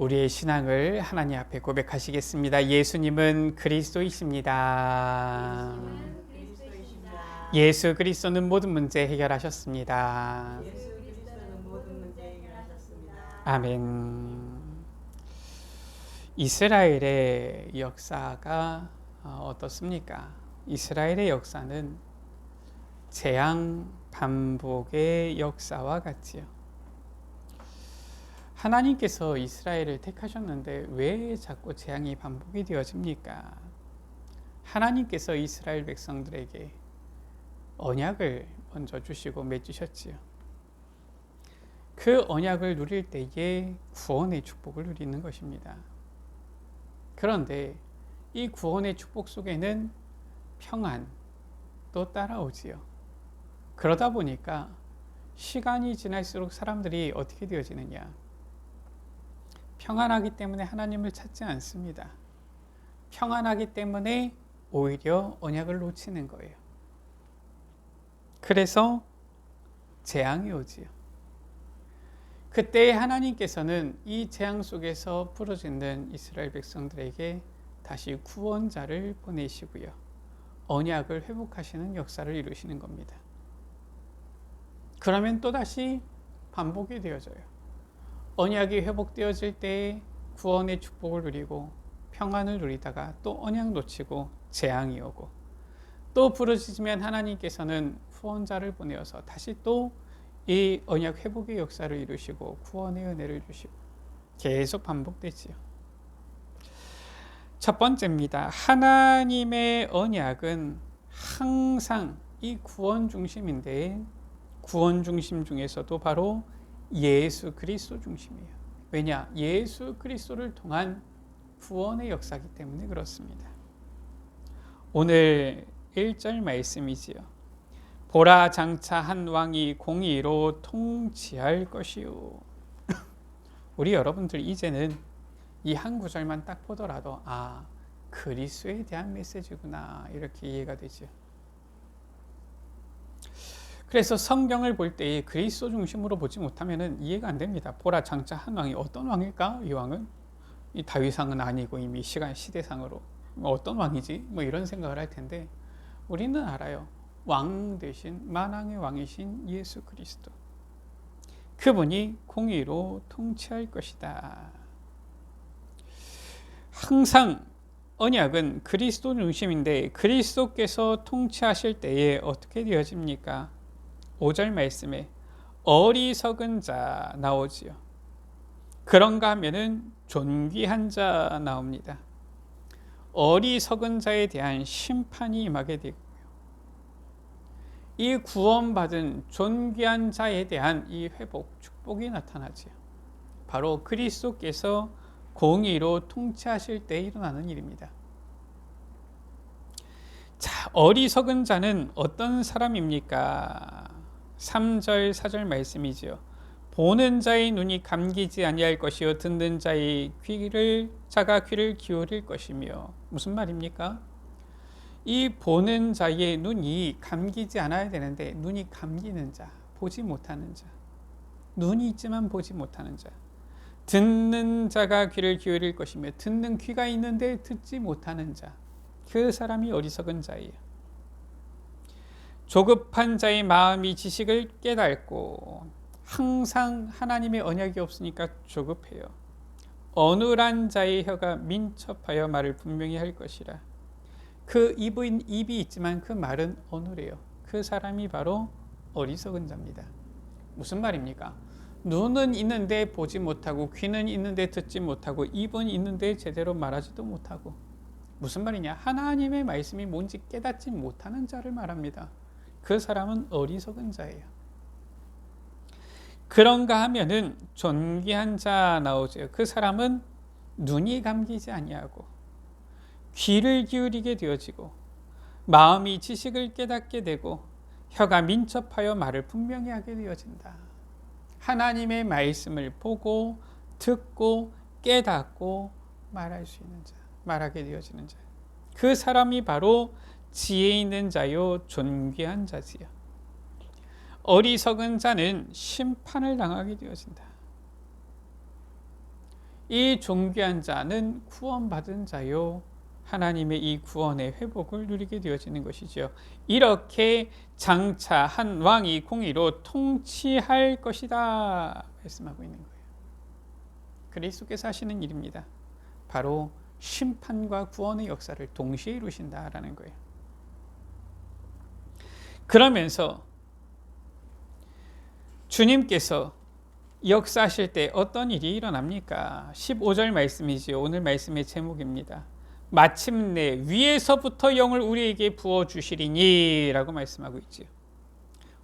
우리의 신앙을 하나님 앞에 고백하시겠습니다. 예수님은 그리스도이십니다. 예수 그리스도는 모든 문제 해결하셨습니다. 아멘. 이스라엘의 역사가 어떻습니까? 이스라엘의 역사는 재앙 반복의 역사와 같지요. 하나님께서 이스라엘을 택하셨는데 왜 자꾸 재앙이 반복이 되어집니까? 하나님께서 이스라엘 백성들에게 언약을 먼저 주시고 맺으셨지요. 그 언약을 누릴 때에 구원의 축복을 누리는 것입니다. 그런데 이 구원의 축복 속에는 평안도 따라오지요. 그러다 보니까 시간이 지날수록 사람들이 어떻게 되어지느냐? 평안하기 때문에 하나님을 찾지 않습니다. 평안하기 때문에 오히려 언약을 놓치는 거예요. 그래서 재앙이 오지요. 그때 하나님께서는 이 재앙 속에서 부르짖는 이스라엘 백성들에게 다시 구원자를 보내시고요. 언약을 회복하시는 역사를 이루시는 겁니다. 그러면 또다시 반복이 되어져요. 언약이 회복되어질 때 구원의 축복을 누리고 평안을 누리다가 또 언약 놓치고 재앙이 오고 또 부르짖으면 하나님께서는 후원자를 보내어서 다시 또 이 언약 회복의 역사를 이루시고 구원의 은혜를 주시고 계속 반복되지요. 첫 번째입니다. 하나님의 언약은 항상 이 구원 중심인데 구원 중심 중에서도 바로 예수 그리스도 중심이에요. 왜냐? 예수 그리스도를 통한 구원의 역사이기 때문에 그렇습니다. 오늘 1절 말씀이지요. 보라 장차 한 왕이 공의로 통치할 것이요. 우리 여러분들 이제는 이 한 구절만 딱 보더라도 그리스도에 대한 메시지구나 이렇게 이해가 되죠. 그래서 성경을 볼 때 그리스도 중심으로 보지 못하면 이해가 안 됩니다. 보라 장차 한 왕이 어떤 왕일까? 이 왕은 이 다윗왕은 아니고 이미 시대상으로 어떤 왕이지? 이런 생각을 할 텐데 우리는 알아요. 왕 대신 만왕의 왕이신 예수 그리스도. 그분이 공의로 통치할 것이다. 항상 언약은 그리스도 중심인데 그리스도께서 통치하실 때에 어떻게 되어집니까? 5절 말씀에 어리석은 자 나오지요. 그런가 하면은 존귀한 자 나옵니다. 어리석은 자에 대한 심판이 임하게 되고요. 이 구원받은 존귀한 자에 대한 이 회복, 축복이 나타나지요. 바로 그리스도께서 공의로 통치하실 때 일어나는 일입니다. 자, 어리석은 자는 어떤 사람입니까? 3절, 4절 말씀이지요. 보는 자의 눈이 감기지 아니할 것이요 듣는 자의 자가 귀를 기울일 것이며. 무슨 말입니까? 이 보는 자의 눈이 감기지 않아야 되는데 눈이 감기는 자, 보지 못하는 자, 눈이 있지만 보지 못하는 자, 듣는 자가 귀를 기울일 것이며 듣는 귀가 있는데 듣지 못하는 자, 그 사람이 어리석은 자예요. 조급한 자의 마음이 지식을 깨닫고 항상 하나님의 언약이 없으니까 조급해요. 어눌한 자의 혀가 민첩하여 말을 분명히 할 것이라. 그 입이 있지만 그 말은 어눌해요. 그 사람이 바로 어리석은 자입니다. 무슨 말입니까? 눈은 있는데 보지 못하고 귀는 있는데 듣지 못하고 입은 있는데 제대로 말하지도 못하고. 무슨 말이냐? 하나님의 말씀이 뭔지 깨닫지 못하는 자를 말합니다. 그 사람은 어리석은 자예요. 그런가 하면은 존귀한 자 나오죠. 그 사람은 눈이 감기지 아니하고 귀를 기울이게 되어지고 마음이 지식을 깨닫게 되고 혀가 민첩하여 말을 분명히 하게 되어진다. 하나님의 말씀을 보고 듣고 깨닫고 말할 수 있는 자, 말하게 되어지는 자. 그 사람이 바로 지혜 있는 자요 존귀한 자지요. 어리석은 자는 심판을 당하게 되어진다. 이 존귀한 자는 구원받은 자요. 하나님의 이 구원의 회복을 누리게 되어지는 것이죠. 이렇게 장차 한 왕이 공의로 통치할 것이다 말씀하고 있는 거예요. 그리스도께서 하시는 일입니다. 바로 심판과 구원의 역사를 동시에 이루신다라는 거예요. 그러면서 주님께서 역사하실 때 어떤 일이 일어납니까? 15절 말씀이지요. 오늘 말씀의 제목입니다. 마침내 위에서부터 영을 우리에게 부어주시리니 라고 말씀하고 있지요.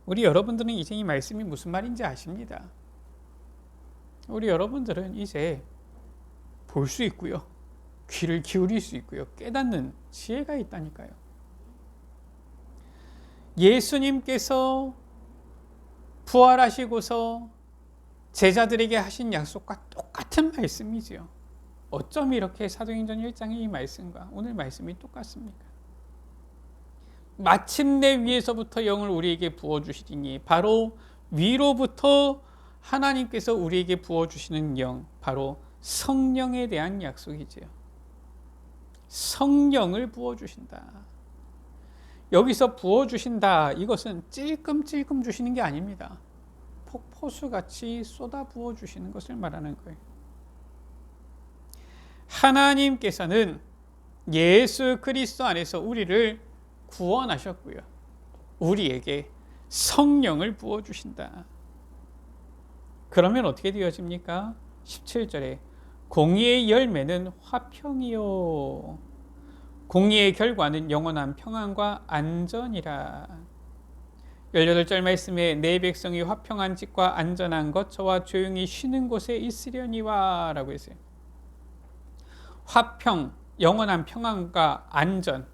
우리 여러분들은 이제 이 말씀이 무슨 말인지 아십니다. 우리 여러분들은 이제 볼 수 있고요. 귀를 기울일 수 있고요. 깨닫는 지혜가 있다니까요. 예수님께서 부활하시고서 제자들에게 하신 약속과 똑같은 말씀이지요. 어쩜 이렇게 사도행전 1장의 이 말씀과 오늘 말씀이 똑같습니까? 마침내 위에서부터 영을 우리에게 부어주시리니 바로 위로부터 하나님께서 우리에게 부어주시는 영, 바로 성령에 대한 약속이지요. 성령을 부어주신다. 여기서 부어주신다, 이것은 찔끔찔끔 주시는 게 아닙니다. 폭포수같이 쏟아 부어주시는 것을 말하는 거예요. 하나님께서는 예수 그리스도 안에서 우리를 구원하셨고요. 우리에게 성령을 부어주신다. 그러면 어떻게 되어집니까? 17절에 공의의 열매는 화평이요 공의의 결과는 영원한 평안과 안전이라. 18절 말씀에 내 백성이 화평한 집과 안전한 거처와 조용히 쉬는 곳에 있으려니와 라고 했어요. 화평, 영원한 평안과 안전,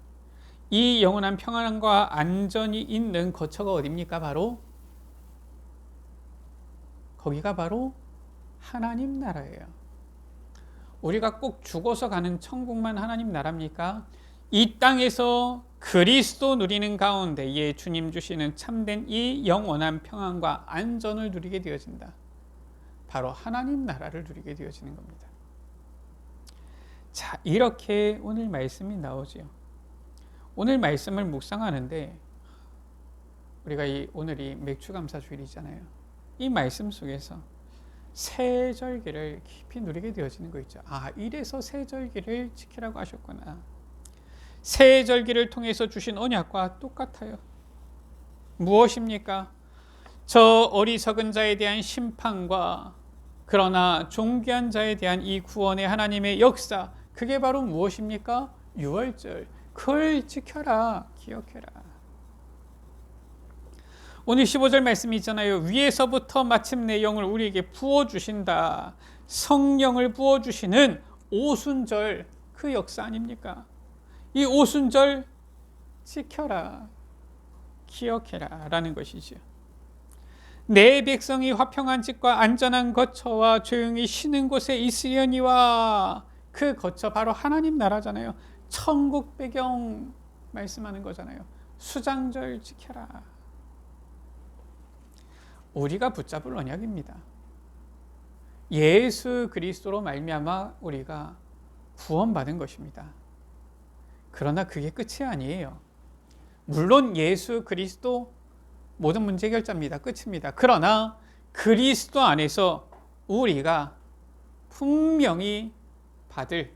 이 영원한 평안과 안전이 있는 거처가 어디입니까? 거기가 바로 하나님 나라예요. 우리가 꼭 죽어서 가는 천국만 하나님 나라입니까? 이 땅에서 그리스도 누리는 가운데에 주님 주시는 참된 이 영원한 평안과 안전을 누리게 되어진다. 바로 하나님 나라를 누리게 되어지는 겁니다. 자, 이렇게 오늘 말씀이 나오지요. 오늘 말씀을 묵상하는데 우리가 오늘이 맥주감사주일이잖아요. 이 말씀 속에서 새절기를 깊이 누리게 되어지는 거 있죠. 아, 이래서 새절기를 지키라고 하셨구나. 새절기를 통해서 주신 언약과 똑같아요. 무엇입니까? 저 어리석은 자에 대한 심판과 그러나 존귀한 자에 대한 이 구원의 하나님의 역사, 그게 바로 무엇입니까? 유월절. 그걸 지켜라, 기억해라. 오늘 15절 말씀이 있잖아요. 위에서부터 마침내 영을 우리에게 부어주신다. 성령을 부어주시는 오순절, 그 역사 아닙니까? 이 오순절 지켜라, 기억해라 라는 것이죠. 내 백성이 화평한 집과 안전한 거처와 조용히 쉬는 곳에 있으려니와, 그 거처 바로 하나님 나라잖아요. 천국 배경 말씀하는 거잖아요. 수장절 지켜라. 우리가 붙잡을 언약입니다. 예수 그리스도로 말미암아 우리가 구원받은 것입니다. 그러나 그게 끝이 아니에요. 물론 예수 그리스도 모든 문제 해결자입니다. 끝입니다. 그러나 그리스도 안에서 우리가 분명히 받을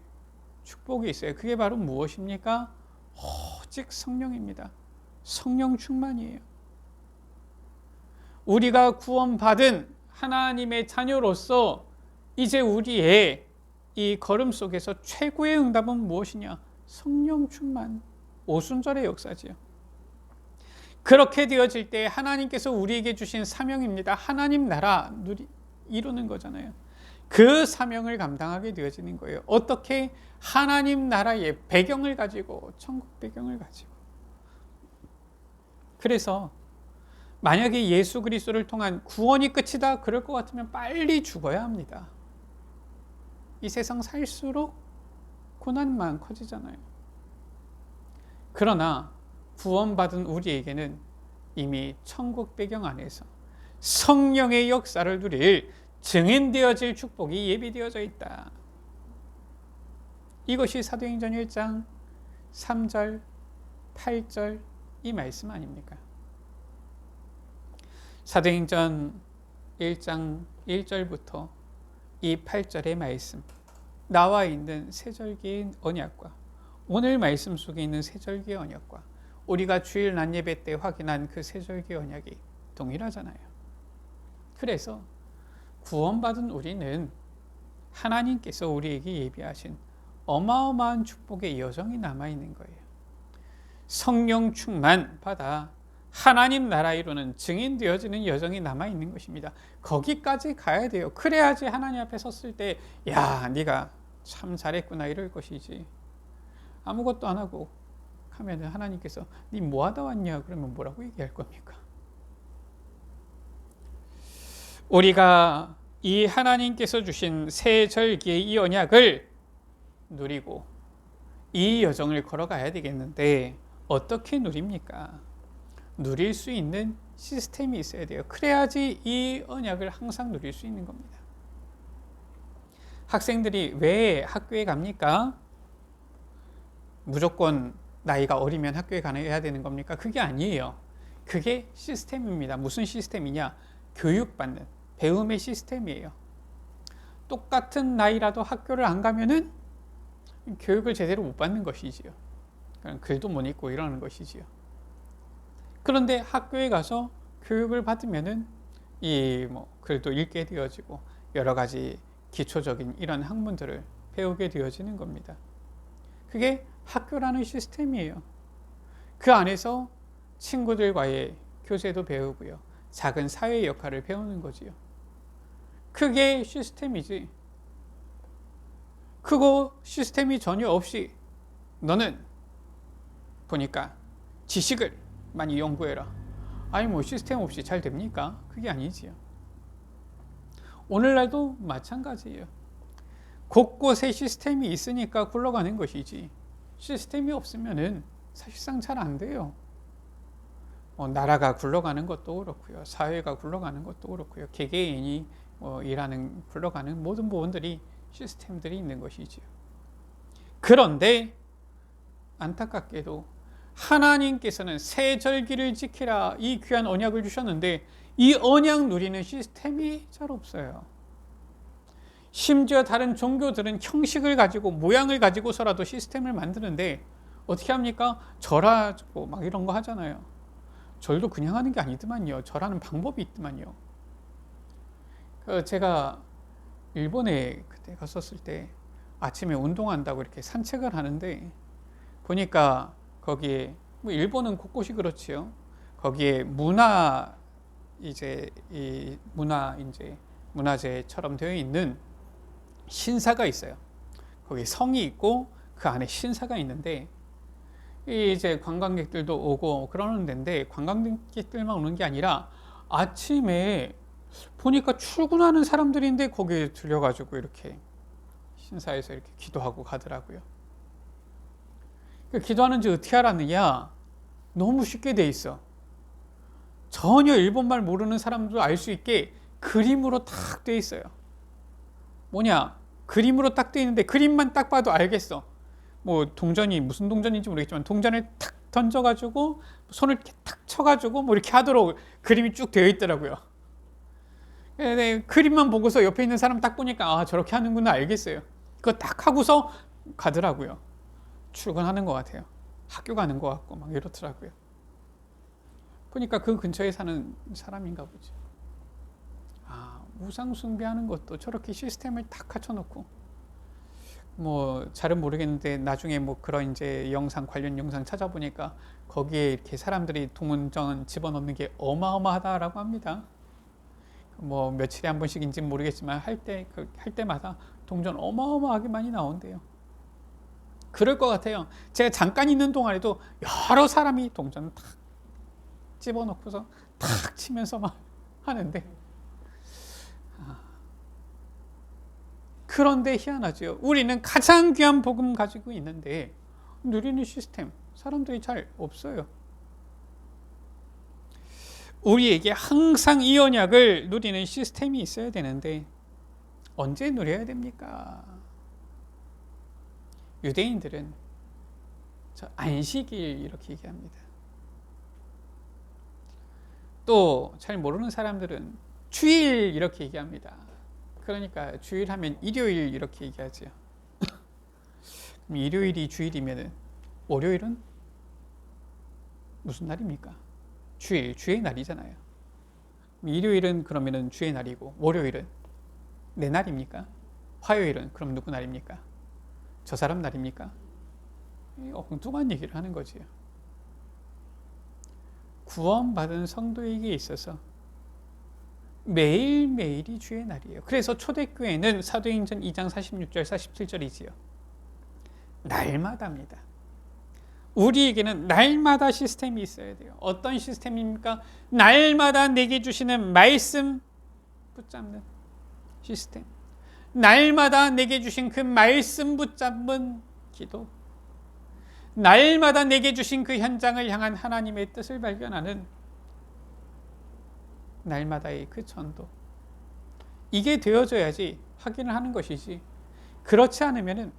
축복이 있어요. 그게 바로 무엇입니까? 오직 성령입니다. 성령 충만이에요. 우리가 구원받은 하나님의 자녀로서 이제 우리의 이 걸음 속에서 최고의 응답은 무엇이냐? 성령 충만, 오순절의 역사지요. 그렇게 되어질 때 하나님께서 우리에게 주신 사명입니다. 하나님 나라 이루는 거잖아요. 그 사명을 감당하게 되어지는 거예요. 어떻게? 하나님 나라의 배경을 가지고, 천국 배경을 가지고. 그래서 만약에 예수 그리스도를 통한 구원이 끝이다 그럴 것 같으면 빨리 죽어야 합니다. 이 세상 살수록 고난만 커지잖아요. 그러나 구원받은 우리에게는 이미 천국 배경 안에서 성령의 역사를 누릴 증인되어질 축복이 예비되어져 있다. 이것이 사도행전 1장 3절, 8절 이 말씀 아닙니까? 사도행전 1장 1절부터 이 8절의 말씀, 나와 있는 세절기의 언약과 오늘 말씀 속에 있는 세절기의 언약과 우리가 주일 낮 예배 때 확인한 그 세절기의 언약이 동일하잖아요. 그래서 구원받은 우리는 하나님께서 우리에게 예비하신 어마어마한 축복의 여정이 남아있는 거예요. 성령 충만 받아 하나님 나라 이루는 증인 되어지는 여정이 남아있는 것입니다. 거기까지 가야 돼요. 그래야지 하나님 앞에 섰을 때 야, 네가 참 잘했구나 이럴 것이지. 아무것도 안 하고 하면 하나님께서 네 뭐 하다 왔냐 그러면 뭐라고 얘기할 겁니까? 우리가 이 하나님께서 주신 새 절기의 이 언약을 누리고 이 여정을 걸어가야 되겠는데 어떻게 누립니까? 누릴 수 있는 시스템이 있어야 돼요. 그래야지 이 언약을 항상 누릴 수 있는 겁니다. 학생들이 왜 학교에 갑니까? 무조건 나이가 어리면 학교에 가야 되는 겁니까? 그게 아니에요. 그게 시스템입니다. 무슨 시스템이냐? 교육받는, 배움의 시스템이에요. 똑같은 나이라도 학교를 안 가면은 교육을 제대로 못 받는 것이지요. 글도 못 읽고 이러는 것이지요. 그런데 학교에 가서 교육을 받으면은 글도 읽게 되어지고 여러 가지 기초적인 이런 학문들을 배우게 되어지는 겁니다. 그게 학교라는 시스템이에요. 그 안에서 친구들과의 교제도 배우고요. 작은 사회 역할을 배우는 거지요. 그게 시스템이지. 그거 시스템이 전혀 없이 너는 보니까 지식을 많이 연구해라. 아니 뭐 시스템 없이 잘 됩니까? 그게 아니지요. 오늘날도 마찬가지예요. 곳곳에 시스템이 있으니까 굴러가는 것이지 시스템이 없으면은 사실상 잘 안 돼요. 나라가 굴러가는 것도 그렇고요. 사회가 굴러가는 것도 그렇고요. 개개인이 굴러가는 모든 부분들이 시스템들이 있는 것이지요. 그런데 안타깝게도 하나님께서는 새 절기를 지키라 이 귀한 언약을 주셨는데 이 언약 누리는 시스템이 잘 없어요. 심지어 다른 종교들은 형식을 가지고 모양을 가지고서라도 시스템을 만드는데 어떻게 합니까? 절하고 막 이런 거 하잖아요. 절도 그냥 하는 게 아니더만요. 절하는 방법이 있더만요. 제가 일본에 그때 갔었을 때 아침에 운동한다고 이렇게 산책을 하는데 보니까 거기에 일본은 곳곳이 그렇지요. 거기에 문화재처럼 되어 있는 신사가 있어요. 거기 성이 있고 그 안에 신사가 있는데 이제 관광객들도 오고 그러는 데인데 관광객들만 오는 게 아니라 아침에 보니까 출근하는 사람들인데 거기에 들려가지고 이렇게 신사에서 이렇게 기도하고 가더라고요. 기도하는지 어떻게 알았느냐? 너무 쉽게 돼 있어. 전혀 일본말 모르는 사람도 알 수 있게 그림으로 딱 돼 있어요. 뭐냐? 그림으로 딱 돼 있는데 그림만 딱 봐도 알겠어. 동전이 무슨 동전인지 모르겠지만 동전을 탁 던져가지고 손을 이렇게 탁 쳐가지고 이렇게 하도록 그림이 쭉 되어 있더라고요. 근데 그림만 보고서 옆에 있는 사람 딱 보니까 저렇게 하는구나 알겠어요. 그거 딱 하고서 가더라고요. 출근하는 것 같아요. 학교 가는 것 같고 막 이렇더라고요. 보니까 그 근처에 사는 사람인가 보죠. 우상 숭배하는 것도 저렇게 시스템을 딱 갖춰놓고 잘은 모르겠는데 나중에 그런 이제 관련 영상 찾아보니까 거기에 이렇게 사람들이 동전 집어넣는 게 어마어마하다라고 합니다. 며칠에 한 번씩인지 모르겠지만 할 때마다 동전 어마어마하게 많이 나온대요. 그럴 것 같아요. 제가 잠깐 있는 동안에도 여러 사람이 동전을 탁 집어넣고서 탁 치면서 막 하는데 그런데 희한하죠. 우리는 가장 귀한 복음 가지고 있는데 누리는 시스템 사람들이 잘 없어요. 우리에게 항상 이 언약을 누리는 시스템이 있어야 되는데 언제 누려야 됩니까? 유대인들은 저 안식일 이렇게 얘기합니다. 또 잘 모르는 사람들은 주일 이렇게 얘기합니다. 그러니까 주일 하면 일요일 이렇게 얘기하죠. 그럼 일요일이 주일이면은 월요일은 무슨 날입니까? 주일, 주의 날이잖아요. 일요일은 그러면은 주의 날이고 월요일은 내 날입니까? 화요일은 그럼 누구 날입니까? 저 사람 날입니까? 엉뚱한 얘기를 하는 거지요. 구원받은 성도에게 있어서 매일매일이 주의 날이에요. 그래서 초대교회는 사도행전 2장 46절 47절이지요. 날마다입니다. 우리에게는 날마다 시스템이 있어야 돼요. 어떤 시스템입니까? 날마다 내게 주시는 말씀 붙잡는 시스템. 날마다 내게 주신 그 말씀 붙잡는 기도. 날마다 내게 주신 그 현장을 향한 하나님의 뜻을 발견하는 날마다의 그 전도. 이게 되어져야지 확인을 하는 것이지. 그렇지 않으면은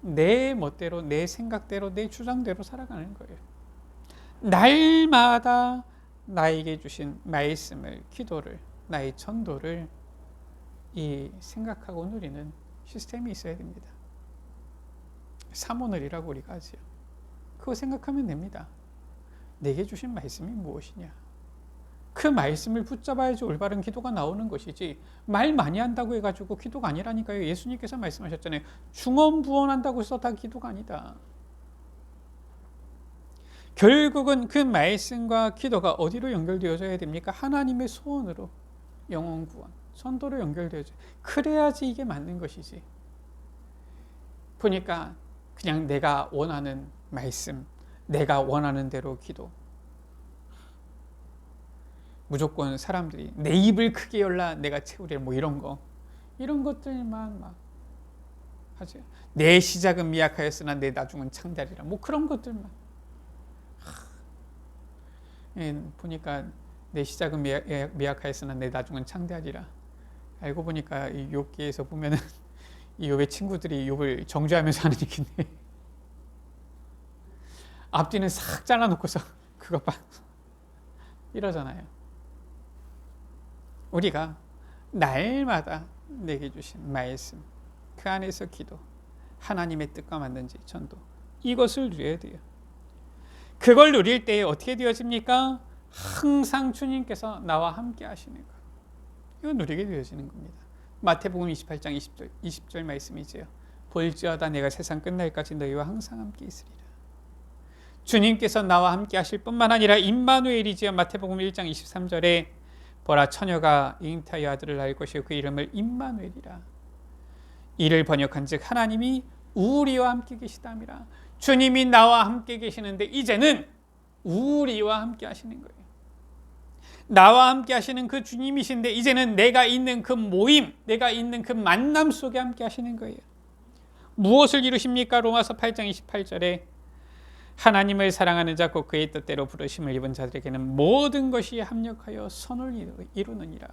내 멋대로, 내 생각대로, 내 주장대로 살아가는 거예요. 날마다 나에게 주신 말씀을, 기도를, 나의 전도를 이 생각하고 누리는 시스템이 있어야 됩니다. 사모늘이라고 우리가 하지요. 그거 생각하면 됩니다. 내게 주신 말씀이 무엇이냐? 그 말씀을 붙잡아야지 올바른 기도가 나오는 것이지, 말 많이 한다고 해가지고 기도가 아니라니까요. 예수님께서 말씀하셨잖아요. 중언부언한다고 해서 다 기도가 아니다. 결국은 그 말씀과 기도가 어디로 연결되어져야 됩니까? 하나님의 소원으로, 영혼 구원, 전도로 연결되어져요. 그래야지 이게 맞는 것이지. 보니까 그냥 내가 원하는 말씀, 내가 원하는 대로 기도, 무조건 사람들이 내 입을 크게 열라 내가 채우려 뭐 이런 것들만 막 하죠. 내 시작은 미약하였으나 내 나중은 창대하리라 뭐 그런 것들만. 보니까 내 시작은 미약하였으나 내 나중은 창대하리라. 알고 보니까 이 욥기에서 보면은 이 욥의 친구들이 욥을 정죄하면서 하는 얘기인데, 앞뒤는 싹 잘라놓고서 그거 봐 이러잖아요. 우리가 날마다 내게 주신 말씀, 그 안에서 기도, 하나님의 뜻과 맞는지 전도, 이것을 누려야 돼요. 그걸 누릴 때에 어떻게 되어집니까? 항상 주님께서 나와 함께 하시는 것. 이거 누리게 되어지는 겁니다. 마태복음 28장 20절 말씀이지요. 볼지어다 내가 세상 끝날까지 너희와 항상 함께 있으리라. 주님께서 나와 함께 하실 뿐만 아니라 임마누엘이지요. 마태복음 1장 23절에 보라 처녀가 잉타의 아들을 낳을 것이요 그 이름을 임마누엘이라. 이를 번역한즉 하나님이 우리와 함께 계시다미라. 주님이 나와 함께 계시는데 이제는 우리와 함께 하시는 거예요. 나와 함께 하시는 그 주님이신데 이제는 내가 있는 그 모임, 내가 있는 그 만남 속에 함께 하시는 거예요. 무엇을 이루십니까? 로마서 8장 28절에 하나님을 사랑하는 자 곧 그의 뜻대로 부르심을 입은 자들에게는 모든 것이 합력하여 선을 이루느니라.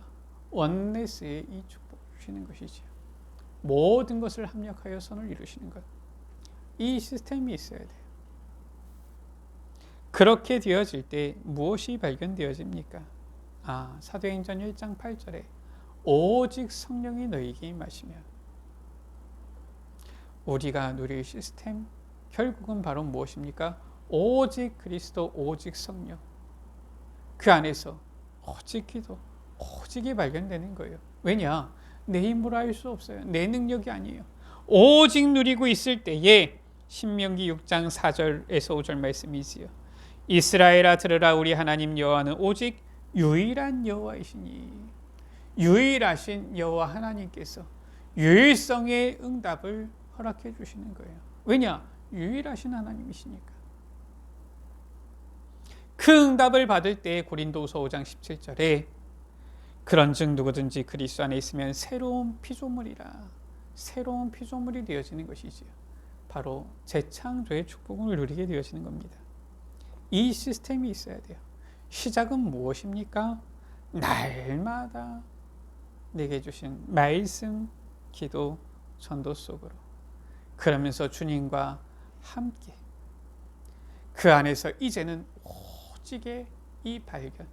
원네스의 이 축복 주시는 것이지요. 모든 것을 합력하여 선을 이루시는 것. 이 시스템이 있어야 돼요. 그렇게 되어질 때 무엇이 발견되어집니까? 사도행전 1장 8절에 오직 성령이 너희에게 임하시며, 우리가 누릴 시스템 결국은 바로 무엇입니까? 오직 그리스도, 오직 성령. 그 안에서 오직 기도, 오직이 발견되는 거예요. 왜냐? 내 힘으로 할 수 없어요. 내 능력이 아니에요. 오직 누리고 있을 때에 신명기 6장 4절에서 5절 말씀이지요. 이스라엘아 들으라, 우리 하나님 여호와는 오직 유일한 여호와이시니. 유일하신 여호와 하나님께서 유일성의 응답을 허락해 주시는 거예요. 왜냐? 유일하신 하나님이시니까. 그 응답을 받을 때 고린도후서 5장 17절에 그런즉 누구든지 그리스도 안에 있으면 새로운 피조물이라. 새로운 피조물이 되어지는 것이지요. 바로 재창조의 축복을 누리게 되어지는 겁니다. 이 시스템이 있어야 돼요. 시작은 무엇입니까? 날마다 내게 주신 말씀, 기도, 전도 속으로. 그러면서 주님과 함께 그 안에서 이제는 오직의 이 발견,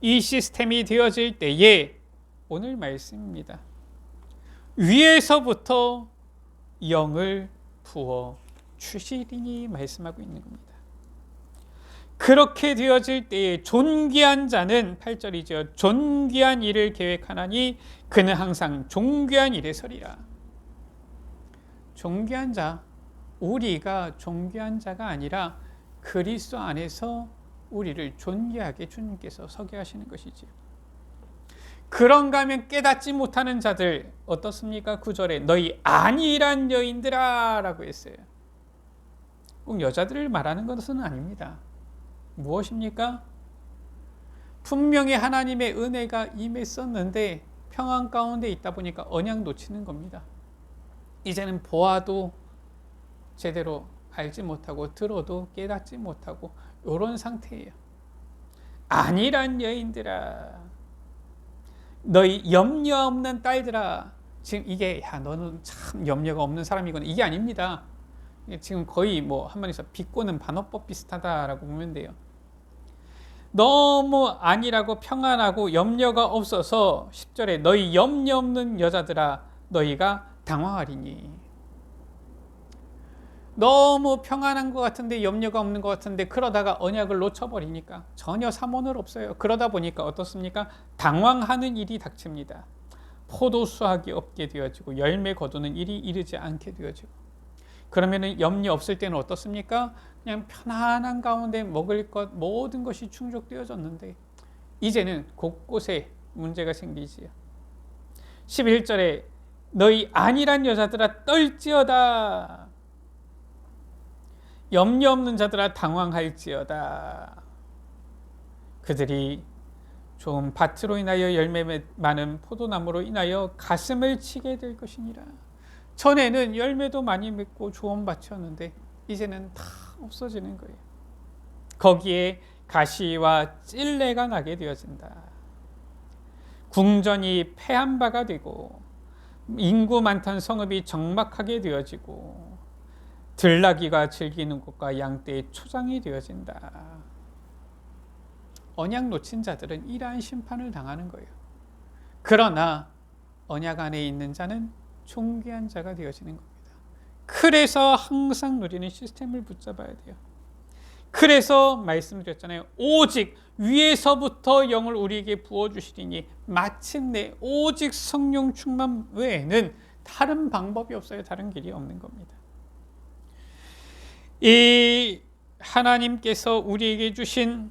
이 시스템이 되어질 때에 오늘 말씀입니다. 위에서부터 영을 부어 주시리니 말씀하고 있는 겁니다. 그렇게 되어질 때에 존귀한 자는 8절이죠. 존귀한 일을 계획하나니 그는 항상 존귀한 일에 서리라. 존귀한 자, 우리가 존귀한 자가 아니라 그리스도 안에서 우리를 존귀하게 주님께서 서게 하시는 것이지요. 그런가 하면 깨닫지 못하는 자들 어떻습니까? 9절에 너희 안일한 여인들아 라고 했어요. 꼭 여자들을 말하는 것은 아닙니다. 무엇입니까? 분명히 하나님의 은혜가 임했었는데 평안 가운데 있다 보니까 언약 놓치는 겁니다. 이제는 보아도 제대로 알지 못하고 들어도 깨닫지 못하고 이런 상태예요. 안일한 여인들아, 너희 염려 없는 딸들아. 지금 이게 너는 참 염려가 없는 사람이구나, 이게 아닙니다. 지금 거의 뭐 한마디서 비꼬는 반어법 비슷하다라고 보면 돼요. 너무 안일하고 평안하고 염려가 없어서 10절에 너희 염려 없는 여자들아 너희가 당황하리니. 너무 평안한 것 같은데 염려가 없는 것 같은데 그러다가 언약을 놓쳐버리니까 전혀 사모는 없어요. 그러다 보니까 어떻습니까? 당황하는 일이 닥칩니다. 포도 수확이 없게 되어지고 열매 거두는 일이 이르지 않게 되어지고. 그러면은 염려 없을 때는 어떻습니까? 그냥 편안한 가운데 먹을 것 모든 것이 충족되어졌는데 이제는 곳곳에 문제가 생기지요. 11절에 너희 안일한 여자들아 떨지어다. 염려 없는 자들아 당황할지어다. 그들이 좋은 밭으로 인하여 열매 많은 포도나무로 인하여 가슴을 치게 될 것이니라. 전에는 열매도 많이 맺고 좋은 밭이었는데 이제는 다 없어지는 거예요. 거기에 가시와 찔레가 나게 되어진다. 궁전이 패한 바가 되고 인구 많던 성읍이 적막하게 되어지고 들나귀가 즐기는 곳과 양떼의 초장이 되어진다. 언약 놓친 자들은 이러한 심판을 당하는 거예요. 그러나 언약 안에 있는 자는 존귀한 자가 되어지는 겁니다. 그래서 항상 누리는 시스템을 붙잡아야 돼요. 그래서 말씀드렸잖아요. 오직 위에서부터 영을 우리에게 부어주시리니 마침내 오직 성령 충만 외에는 다른 방법이 없어요. 다른 길이 없는 겁니다. 이 하나님께서 우리에게 주신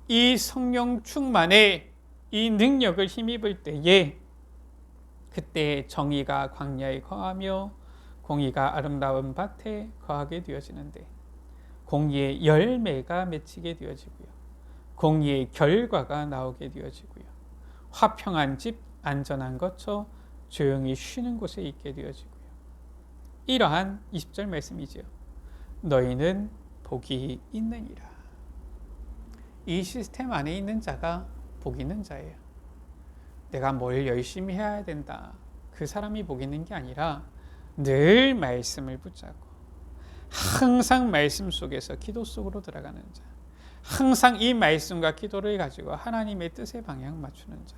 이 성령 충만의 이 능력을 힘입을 때에 그때 정의가 광야에 거하며 공의가 아름다운 밭에 거하게 되어지는데 공의의 열매가 맺히게 되어지고요. 공의의 결과가 나오게 되어지고요. 화평한 집, 안전한 거처, 조용히 쉬는 곳에 있게 되어지고요. 이러한 20절 말씀이지요. 너희는 복이 있느니라. 이 시스템 안에 있는 자가 복 있는 자예요. 내가 뭘 열심히 해야 된다. 그 사람이 복 있는 게 아니라 늘 말씀을 붙잡고 항상 말씀 속에서 기도 속으로 들어가는 자. 항상 이 말씀과 기도를 가지고 하나님의 뜻의 방향 맞추는 자.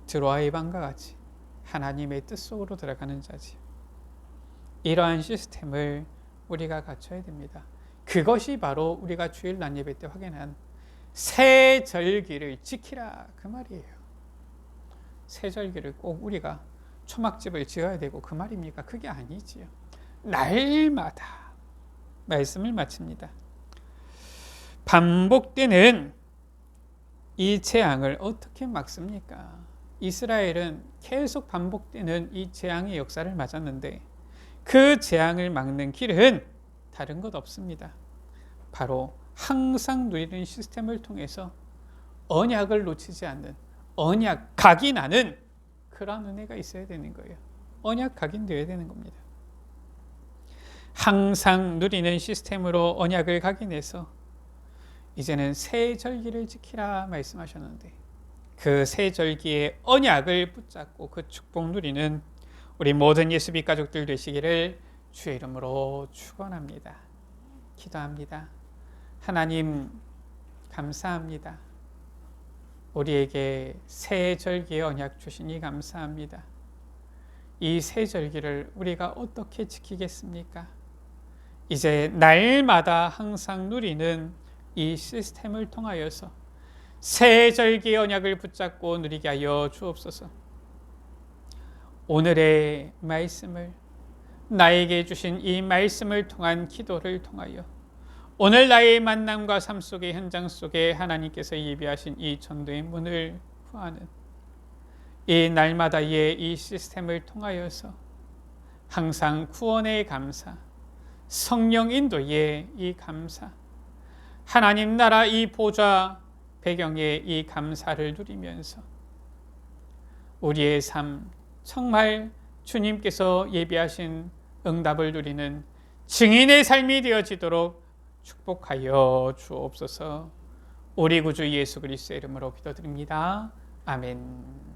드로아의 방과 같이 하나님의 뜻 속으로 들어가는 자지. 이러한 시스템을 우리가 갖춰야 됩니다. 그것이 바로 우리가 주일 낮 예배 때 확인한 새 절기를 지키라 그 말이에요. 새 절기를 꼭 우리가 초막집을 지어야 되고 그 말입니까? 그게 아니지요. 날마다 말씀을 마칩니다. 반복되는 이 재앙을 어떻게 막습니까? 이스라엘은 계속 반복되는 이 재앙의 역사를 맞았는데 그 재앙을 막는 길은 다른 것 없습니다. 바로 항상 누리는 시스템을 통해서 언약을 놓치지 않는 언약 각인하는 그런 은혜가 있어야 되는 거예요. 언약 각인되어야 되는 겁니다. 항상 누리는 시스템으로 언약을 각인해서 이제는 새 절기를 지키라 말씀하셨는데 그 새 절기의 언약을 붙잡고 그 축복 누리는 우리 모든 예수비 가족들 되시기를 주의 이름으로 축원합니다. 기도합니다. 하나님 감사합니다. 우리에게 새 절기의 언약 주시니 감사합니다. 이 새 절기를 우리가 어떻게 지키겠습니까? 이제 날마다 항상 누리는 이 시스템을 통하여서 새 절기의 언약을 붙잡고 누리게 하여 주옵소서. 오늘의 말씀을, 나에게 주신 이 말씀을 통한 기도를 통하여 오늘 나의 만남과 삶 속의 현장 속에 하나님께서 예비하신 이 전도의 문을 구하는 이 날마다의 이 시스템을 통하여서 항상 구원의 감사, 성령 인도의 이 감사, 하나님 나라 이 보좌 배경의 이 감사를 누리면서 우리의 삶 정말 주님께서 예비하신 응답을 누리는 증인의 삶이 되어지도록 축복하여 주옵소서. 우리 구주 예수 그리스도의 이름으로 기도드립니다. 아멘.